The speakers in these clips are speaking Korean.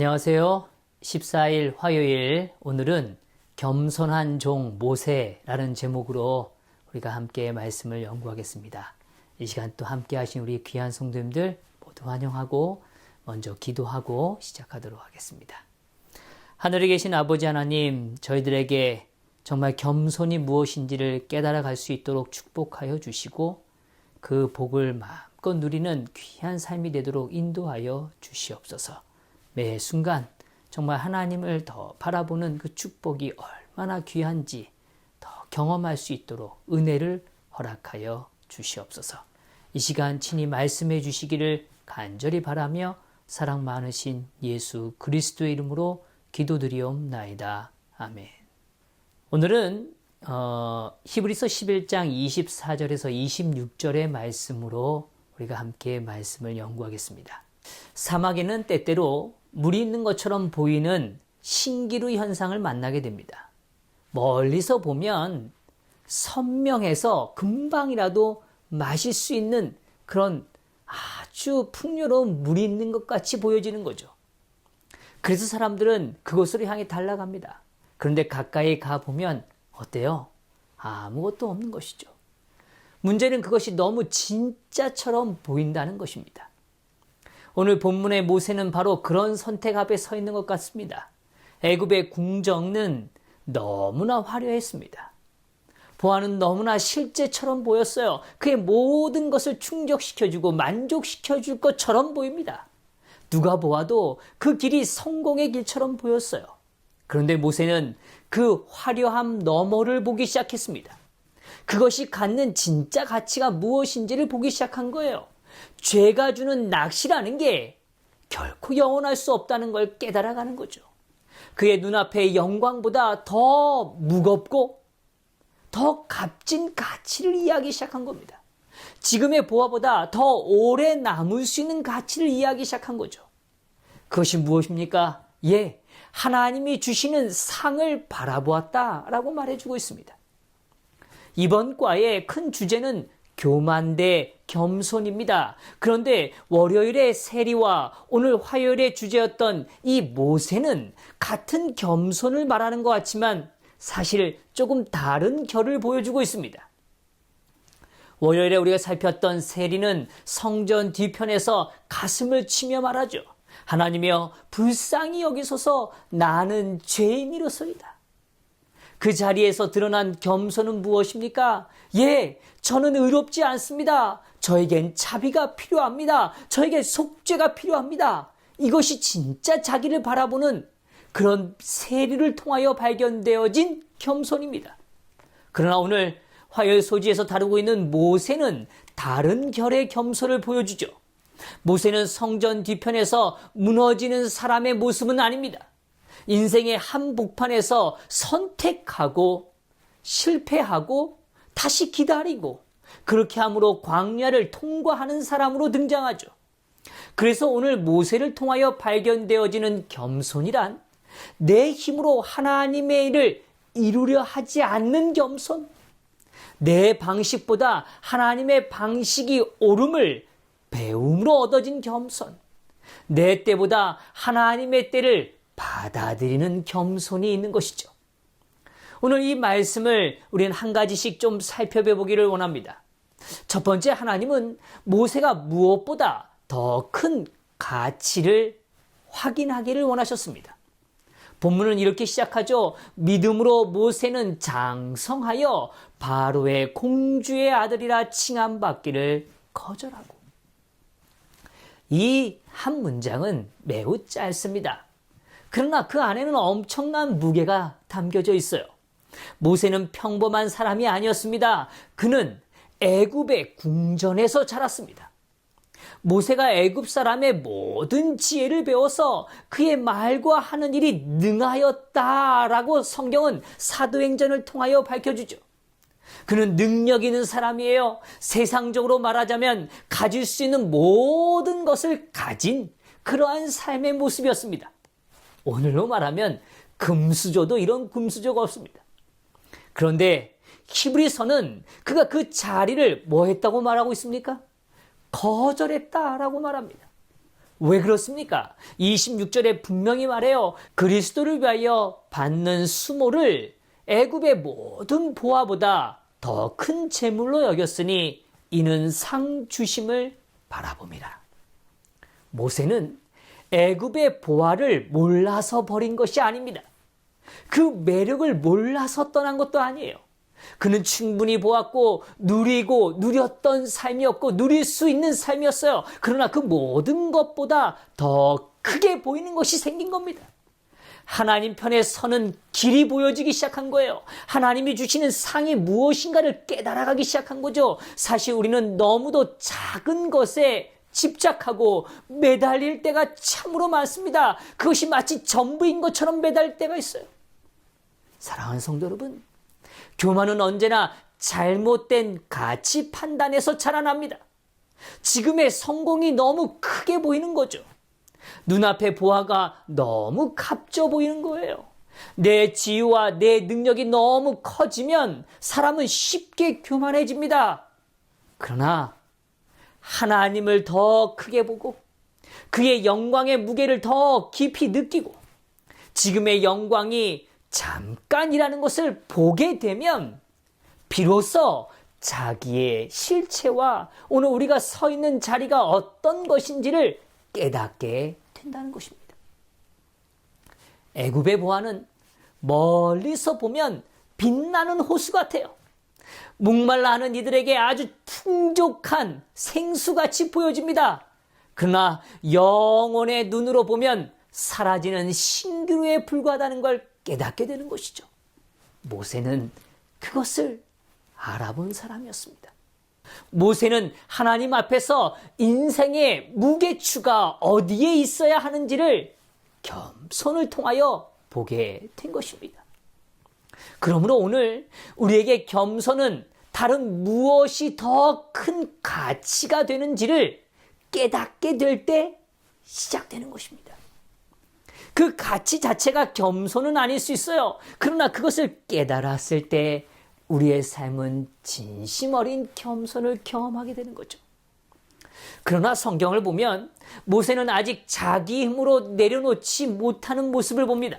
안녕하세요. 14일 화요일, 오늘은 겸손한 종 모세라는 제목으로 우리가 함께 말씀을 연구하겠습니다. 이 시간 또 함께 하신 우리 귀한 성도님들 모두 환영하고 먼저 기도하고 시작하도록 하겠습니다. 하늘에 계신 아버지 하나님, 저희들에게 정말 겸손이 무엇인지를 깨달아 갈 수 있도록 축복하여 주시고 그 복을 마음껏 누리는 귀한 삶이 되도록 인도하여 주시옵소서. 매 순간 정말 하나님을 더 바라보는 그 축복이 얼마나 귀한지 더 경험할 수 있도록 은혜를 허락하여 주시옵소서. 이 시간 친히 말씀해 주시기를 간절히 바라며 사랑 많으신 예수 그리스도의 이름으로 기도드리옵나이다. 아멘. 오늘은 히브리서 11장 24절에서 26절의 말씀으로 우리가 함께 말씀을 연구하겠습니다. 사막에는 때때로 물이 있는 것처럼 보이는 신기루 현상을 만나게 됩니다. 멀리서 보면 선명해서 금방이라도 마실 수 있는 그런 아주 풍요로운 물이 있는 것 같이 보여지는 거죠. 그래서 사람들은 그곳으로 향해 달려갑니다. 그런데 가까이 가보면 어때요? 아무것도 없는 것이죠. 문제는 그것이 너무 진짜처럼 보인다는 것입니다. 오늘 본문의 모세는 바로 그런 선택 앞에 서 있는 것 같습니다. 애굽의 궁정은 너무나 화려했습니다. 보아는 너무나 실제처럼 보였어요. 그의 모든 것을 충족시켜주고 만족시켜줄 것처럼 보입니다. 누가 보아도 그 길이 성공의 길처럼 보였어요. 그런데 모세는 그 화려함 너머를 보기 시작했습니다. 그것이 갖는 진짜 가치가 무엇인지를 보기 시작한 거예요. 죄가 주는 낚시라는 게 결코 영원할 수 없다는 걸 깨달아가는 거죠. 그의 눈앞의 영광보다 더 무겁고 더 값진 가치를 이해하기 시작한 겁니다. 지금의 보아보다 더 오래 남을 수 있는 가치를 이해하기 시작한 거죠. 그것이 무엇입니까? 하나님이 주시는 상을 바라보았다라고 말해주고 있습니다. 이번 과의 큰 주제는 교만 대 겸손입니다. 그런데 월요일의 세리와 오늘 화요일의 주제였던 이 모세는 같은 겸손을 말하는 것 같지만 사실 조금 다른 결을 보여주고 있습니다. 월요일에 우리가 살폈던 세리는 성전 뒤편에서 가슴을 치며 말하죠. 하나님이여 불쌍히 여기소서 나는 죄인이로소이다. 그 자리에서 드러난 겸손은 무엇입니까? 저는 의롭지 않습니다. 저에겐 자비가 필요합니다. 저에겐 속죄가 필요합니다. 이것이 진짜 자기를 바라보는 그런 세리를 통하여 발견되어진 겸손입니다. 그러나 오늘 화요일 소지에서 다루고 있는 모세는 다른 결의 겸손을 보여주죠. 모세는 성전 뒤편에서 무너지는 사람의 모습은 아닙니다. 인생의 한복판에서 선택하고 실패하고 다시 기다리고 그렇게 함으로 광야를 통과하는 사람으로 등장하죠. 그래서 오늘 모세를 통하여 발견되어지는 겸손이란 내 힘으로 하나님의 일을 이루려 하지 않는 겸손, 내 방식보다 하나님의 방식이 옳음을 배움으로 얻어진 겸손, 내 때보다 하나님의 때를 받아들이는 겸손이 있는 것이죠. 오늘 이 말씀을 우리는 한 가지씩 좀 살펴보기를 원합니다. 첫 번째, 하나님은 모세가 무엇보다 더 큰 가치를 확인하기를 원하셨습니다. 본문은 이렇게 시작하죠. 믿음으로 모세는 장성하여 바로의 공주의 아들이라 칭함받기를 거절하고. 이 한 문장은 매우 짧습니다. 그러나 그 안에는 엄청난 무게가 담겨져 있어요. 모세는 평범한 사람이 아니었습니다. 그는 애굽의 궁전에서 자랐습니다. 모세가 애굽 사람의 모든 지혜를 배워서 그의 말과 하는 일이 능하였다라고 성경은 사도행전을 통하여 밝혀주죠. 그는 능력 있는 사람이에요. 세상적으로 말하자면 가질 수 있는 모든 것을 가진 그러한 삶의 모습이었습니다. 오늘로 말하면 금수저도 이런 금수저가 없습니다. 그런데 히브리서는 그가 그 자리를 뭐 했다고 말하고 있습니까? 거절했다라고 말합니다. 왜 그렇습니까? 26절에 분명히 말해요. 그리스도를 위하여 받는 수모를 애굽의 모든 보화보다 더 큰 재물로 여겼으니 이는 상 주심을 바라봅니다. 모세는 애굽의 보화를 몰라서 버린 것이 아닙니다. 그 매력을 몰라서 떠난 것도 아니에요. 그는 충분히 보았고 누리고 누렸던 삶이었고 누릴 수 있는 삶이었어요. 그러나 그 모든 것보다 더 크게 보이는 것이 생긴 겁니다. 하나님 편에 서는 길이 보여지기 시작한 거예요. 하나님이 주시는 상이 무엇인가를 깨달아가기 시작한 거죠. 사실 우리는 너무도 작은 것에 집착하고 매달릴 때가 참으로 많습니다. 그것이 마치 전부인 것처럼 매달릴 때가 있어요. 사랑하는 성도 여러분, 교만은 언제나 잘못된 가치 판단에서 자라납니다. 지금의 성공이 너무 크게 보이는 거죠. 눈앞의 보화가 너무 값져 보이는 거예요. 내 지위와 내 능력이 너무 커지면 사람은 쉽게 교만해집니다. 그러나 하나님을 더 크게 보고 그의 영광의 무게를 더 깊이 느끼고 지금의 영광이 잠깐이라는 것을 보게 되면 비로소 자기의 실체와 오늘 우리가 서 있는 자리가 어떤 것인지를 깨닫게 된다는 것입니다. 애굽의 보화는 멀리서 보면 빛나는 호수 같아요. 목말라 하는 이들에게 아주 풍족한 생수같이 보여집니다. 그러나 영혼의 눈으로 보면 사라지는 신기루에 불과하다는 걸 깨닫게 되는 것이죠. 모세는 그것을 알아본 사람이었습니다. 모세는 하나님 앞에서 인생의 무게추가 어디에 있어야 하는지를 겸손을 통하여 보게 된 것입니다. 그러므로 오늘 우리에게 겸손은 다른 무엇이 더 큰 가치가 되는지를 깨닫게 될 때 시작되는 것입니다. 그 가치 자체가 겸손은 아닐 수 있어요. 그러나 그것을 깨달았을 때 우리의 삶은 진심 어린 겸손을 경험하게 되는 거죠. 그러나 성경을 보면 모세는 아직 자기 힘으로 내려놓지 못하는 모습을 봅니다.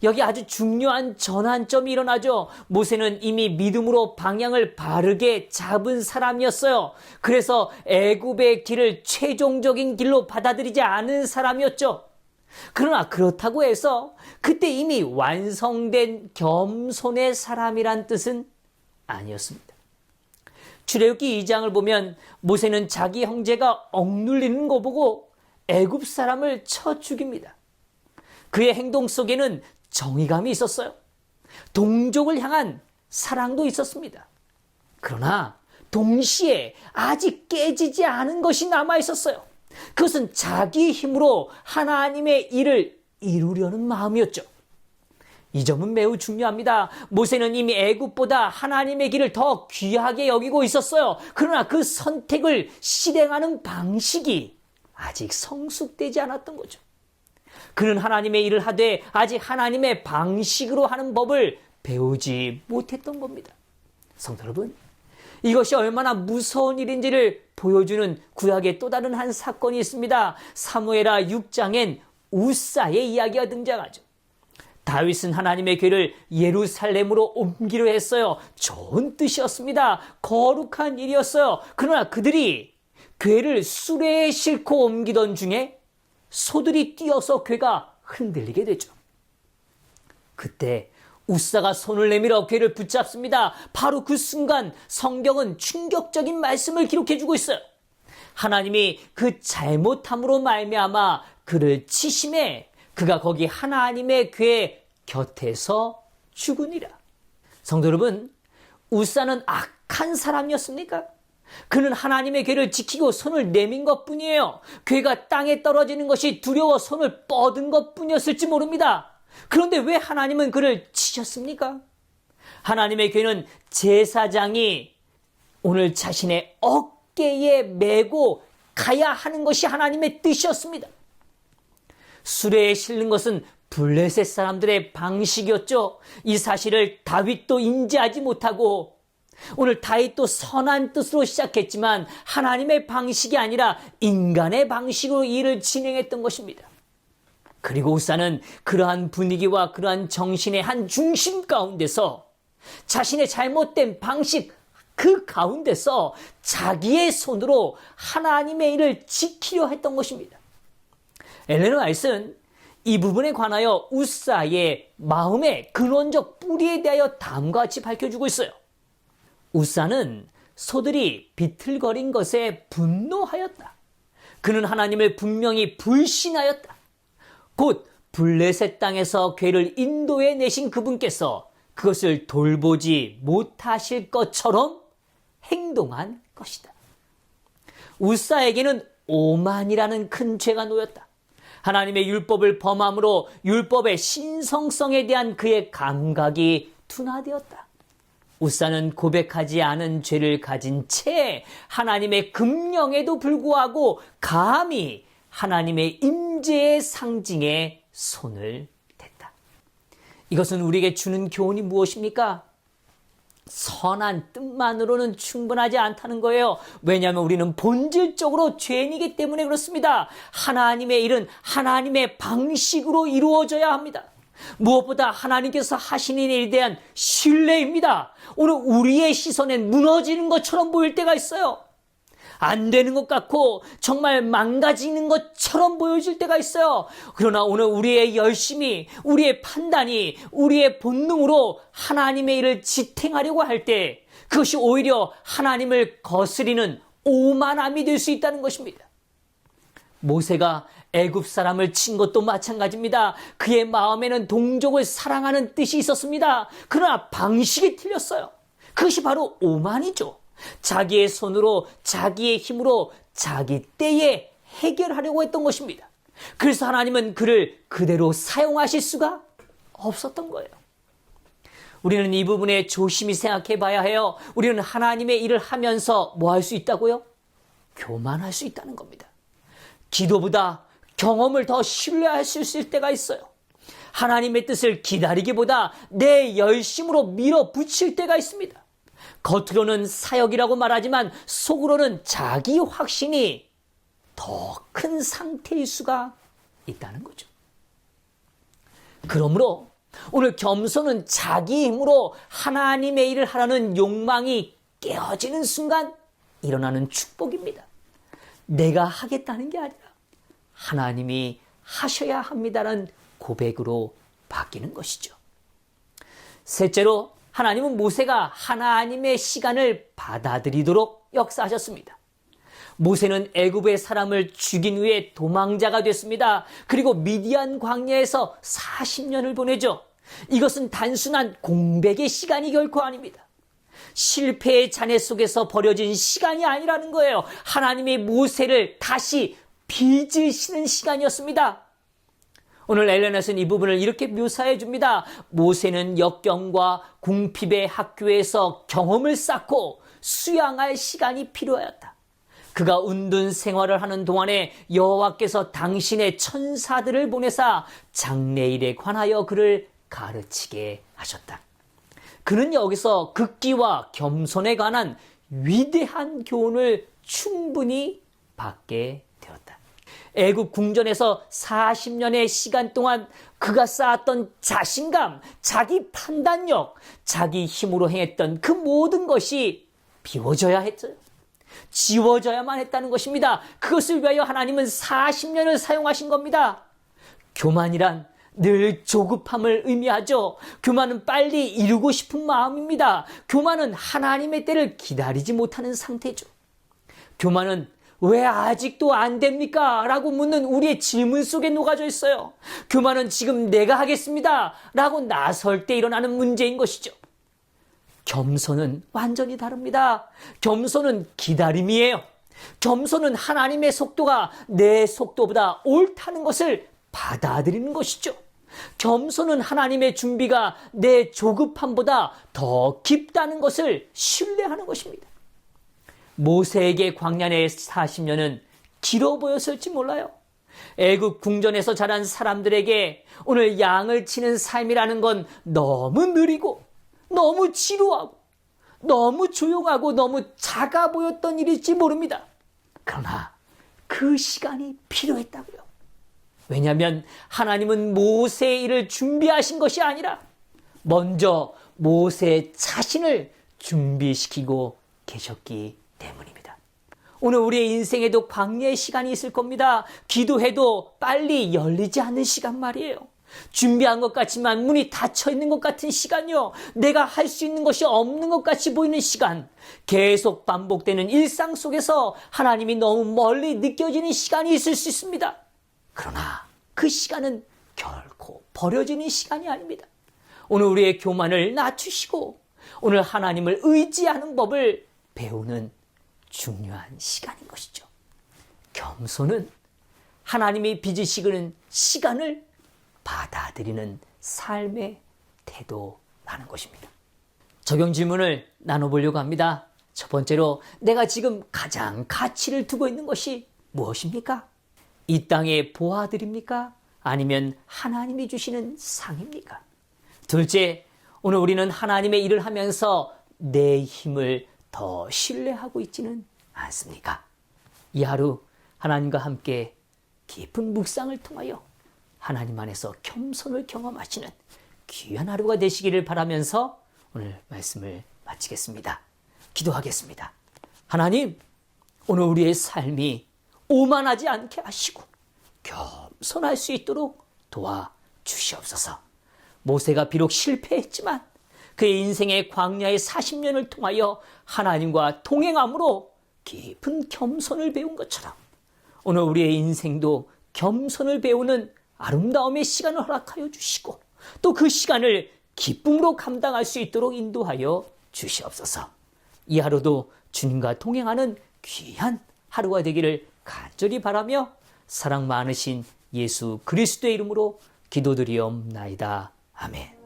여기 아주 중요한 전환점이 일어나죠. 모세는 이미 믿음으로 방향을 바르게 잡은 사람이었어요. 그래서 애굽의 길을 최종적인 길로 받아들이지 않은 사람이었죠. 그러나 그렇다고 해서 그때 이미 완성된 겸손의 사람이란 뜻은 아니었습니다. 출애굽기 2장을 보면 모세는 자기 형제가 억눌리는 거 보고 애굽 사람을 쳐 죽입니다. 그의 행동 속에는 정의감이 있었어요. 동족을 향한 사랑도 있었습니다. 그러나 동시에 아직 깨지지 않은 것이 남아 있었어요. 그것은 자기 힘으로 하나님의 일을 이루려는 마음이었죠. 이 점은 매우 중요합니다. 모세는 이미 애굽보다 하나님의 길을 더 귀하게 여기고 있었어요. 그러나 그 선택을 실행하는 방식이 아직 성숙되지 않았던 거죠. 그는 하나님의 일을 하되 아직 하나님의 방식으로 하는 법을 배우지 못했던 겁니다. 성도 여러분, 이것이 얼마나 무서운 일인지를 보여주는 구약의 또 다른 한 사건이 있습니다. 사무엘하 6장엔 우사의 이야기가 등장하죠. 다윗은 하나님의 궤를 예루살렘으로 옮기려 했어요. 좋은 뜻이었습니다. 거룩한 일이었어요. 그러나 그들이 궤를 수레에 싣고 옮기던 중에 소들이 뛰어서 궤가 흔들리게 되죠. 그때 우사가 손을 내밀어 궤를 붙잡습니다. 바로 그 순간 성경은 충격적인 말씀을 기록해주고 있어요. 하나님이 그 잘못함으로 말미암아 그를 치심해 그가 거기 하나님의 궤 곁에서 죽으니라. 성도 여러분, 우사는 악한 사람이었습니까? 그는 하나님의 궤를 지키고 손을 내민 것뿐이에요. 궤가 땅에 떨어지는 것이 두려워 손을 뻗은 것뿐이었을지 모릅니다. 그런데 왜 하나님은 그를 치셨습니까? 하나님의 궤는 제사장이 오늘 자신의 어깨에 메고 가야 하는 것이 하나님의 뜻이었습니다. 수레에 실는 것은 블레셋 사람들의 방식이었죠. 이 사실을 다윗도 인지하지 못하고 오늘 다윗도 선한 뜻으로 시작했지만 하나님의 방식이 아니라 인간의 방식으로 일을 진행했던 것입니다. 그리고 우사는 그러한 분위기와 그러한 정신의 한 중심 가운데서 자신의 잘못된 방식 그 가운데서 자기의 손으로 하나님의 일을 지키려 했던 것입니다. 엘렌 화이트는 이 부분에 관하여 우사의 마음의 근원적 뿌리에 대하여 다음과 같이 밝혀주고 있어요. 우사는 소들이 비틀거린 것에 분노하였다. 그는 하나님을 분명히 불신하였다. 곧 블레셋 땅에서 괴를 인도해 내신 그분께서 그것을 돌보지 못하실 것처럼 행동한 것이다. 우사에게는 오만이라는 큰 죄가 놓였다. 하나님의 율법을 범함으로 율법의 신성성에 대한 그의 감각이 둔화되었다. 우사는 고백하지 않은 죄를 가진 채 하나님의 금령에도 불구하고 감히 하나님의 임재의 상징에 손을 댔다. 이것은 우리에게 주는 교훈이 무엇입니까? 선한 뜻만으로는 충분하지 않다는 거예요. 왜냐하면 우리는 본질적으로 죄인이기 때문에 그렇습니다. 하나님의 일은 하나님의 방식으로 이루어져야 합니다. 무엇보다 하나님께서 하시는 일에 대한 신뢰입니다. 오늘 우리의 시선엔 무너지는 것처럼 보일 때가 있어요. 안 되는 것 같고 정말 망가지는 것처럼 보여질 때가 있어요. 그러나 오늘 우리의 열심이, 우리의 판단이, 우리의 본능으로 하나님의 일을 지탱하려고 할 때 그것이 오히려 하나님을 거스리는 오만함이 될 수 있다는 것입니다. 모세가 애굽 사람을 친 것도 마찬가지입니다. 그의 마음에는 동족을 사랑하는 뜻이 있었습니다. 그러나 방식이 틀렸어요. 그것이 바로 오만이죠. 자기의 손으로, 자기의 힘으로, 자기 때에 해결하려고 했던 것입니다. 그래서 하나님은 그를 그대로 사용하실 수가 없었던 거예요. 우리는 이 부분에 조심히 생각해 봐야 해요. 우리는 하나님의 일을 하면서 뭐 할 수 있다고요? 교만할 수 있다는 겁니다. 기도보다 경험을 더 신뢰할 수 있을 때가 있어요. 하나님의 뜻을 기다리기보다 내 열심으로 밀어붙일 때가 있습니다. 겉으로는 사역이라고 말하지만 속으로는 자기 확신이 더 큰 상태일 수가 있다는 거죠. 그러므로 오늘 겸손은 자기 힘으로 하나님의 일을 하라는 욕망이 깨어지는 순간 일어나는 축복입니다. 내가 하겠다는 게 아니라 하나님이 하셔야 합니다라는 고백으로 바뀌는 것이죠. 셋째로 하나님은 모세가 하나님의 시간을 받아들이도록 역사하셨습니다. 모세는 애굽의 사람을 죽인 후에 도망자가 됐습니다. 그리고 미디안 광야에서 40년을 보내죠. 이것은 단순한 공백의 시간이 결코 아닙니다. 실패의 잔해 속에서 버려진 시간이 아니라는 거예요. 하나님이 모세를 다시 빚으시는 시간이었습니다. 오늘 엘렌에서는 이 부분을 이렇게 묘사해 줍니다. 모세는 역경과 궁핍의 학교에서 경험을 쌓고 수양할 시간이 필요하였다. 그가 운둔 생활을 하는 동안에 여호와께서 당신의 천사들을 보내사 장래일에 관하여 그를 가르치게 하셨다. 그는 여기서 극기와 겸손에 관한 위대한 교훈을 충분히 받게 되었다. 애굽 궁전에서 40년의 시간 동안 그가 쌓았던 자신감, 자기 판단력, 자기 힘으로 행했던 그 모든 것이 비워져야 했어요. 지워져야만 했다는 것입니다. 그것을 위하여 하나님은 40년을 사용하신 겁니다. 교만이란 늘 조급함을 의미하죠. 교만은 빨리 이루고 싶은 마음입니다. 교만은 하나님의 때를 기다리지 못하는 상태죠. 교만은 왜 아직도 안 됩니까? 라고 묻는 우리의 질문 속에 녹아져 있어요. 교만은 지금 내가 하겠습니다. 라고 나설 때 일어나는 문제인 것이죠. 겸손은 완전히 다릅니다. 겸손은 기다림이에요. 겸손은 하나님의 속도가 내 속도보다 옳다는 것을 받아들이는 것이죠. 겸손은 하나님의 준비가 내 조급함보다 더 깊다는 것을 신뢰하는 것입니다. 모세에게 광야의 40년은 길어 보였을지 몰라요. 애굽 궁전에서 자란 사람들에게 오늘 양을 치는 삶이라는 건 너무 느리고 너무 지루하고 너무 조용하고 너무 작아 보였던 일일지 모릅니다. 그러나 그 시간이 필요했다고요. 왜냐하면 하나님은 모세의 일을 준비하신 것이 아니라 먼저 모세 자신을 준비시키고 계셨기 때문입니다. 오늘 우리의 인생에도 광야의 시간이 있을 겁니다. 기도해도 빨리 열리지 않는 시간 말이에요. 준비한 것 같지만 문이 닫혀 있는 것 같은 시간이요. 내가 할 수 있는 것이 없는 것 같이 보이는 시간. 계속 반복되는 일상 속에서 하나님이 너무 멀리 느껴지는 시간이 있을 수 있습니다. 그러나 그 시간은 결코 버려지는 시간이 아닙니다. 오늘 우리의 교만을 낮추시고 오늘 하나님을 의지하는 법을 배우는 중요한 시간인 것이죠. 겸손은 하나님이 빚으시는 시간을 받아들이는 삶의 태도라는 것입니다. 적용 질문을 나눠보려고 합니다. 첫 번째로, 내가 지금 가장 가치를 두고 있는 것이 무엇입니까? 이 땅의 보아들입니까? 아니면 하나님이 주시는 상입니까? 둘째, 오늘 우리는 하나님의 일을 하면서 내 힘을 더 신뢰하고 있지는 않습니까? 이 하루 하나님과 함께 깊은 묵상을 통하여 하나님 안에서 겸손을 경험하시는 귀한 하루가 되시기를 바라면서 오늘 말씀을 마치겠습니다. 기도하겠습니다. 하나님, 오늘 우리의 삶이 오만하지 않게 하시고 겸손할 수 있도록 도와주시옵소서. 모세가 비록 실패했지만 그의 인생의 광야의 40년을 통하여 하나님과 동행함으로 깊은 겸손을 배운 것처럼 오늘 우리의 인생도 겸손을 배우는 아름다움의 시간을 허락하여 주시고 또 그 시간을 기쁨으로 감당할 수 있도록 인도하여 주시옵소서. 이 하루도 주님과 동행하는 귀한 하루가 되기를 간절히 바라며 사랑 많으신 예수 그리스도의 이름으로 기도드리옵나이다. 아멘.